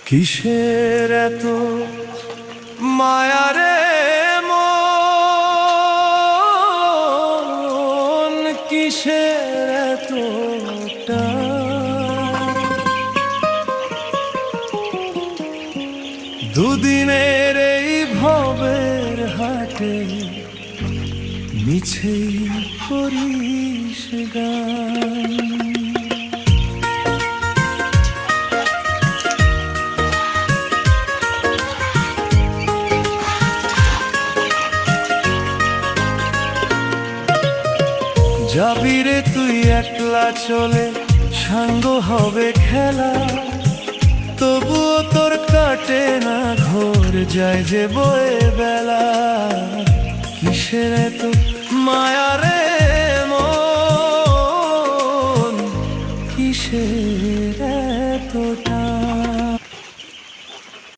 কিসের এত মায়ারে মন, কিসের এত দুদিনের এই ভবের হাটে মিছেই করিস গান। যাবি রে তুই একলা চলে, সাঙ্গ হবে খেলা, তবুও তোর কাটে না ঘোর, যায় যে বয়ে বেলা। কিসের এত মায়া রে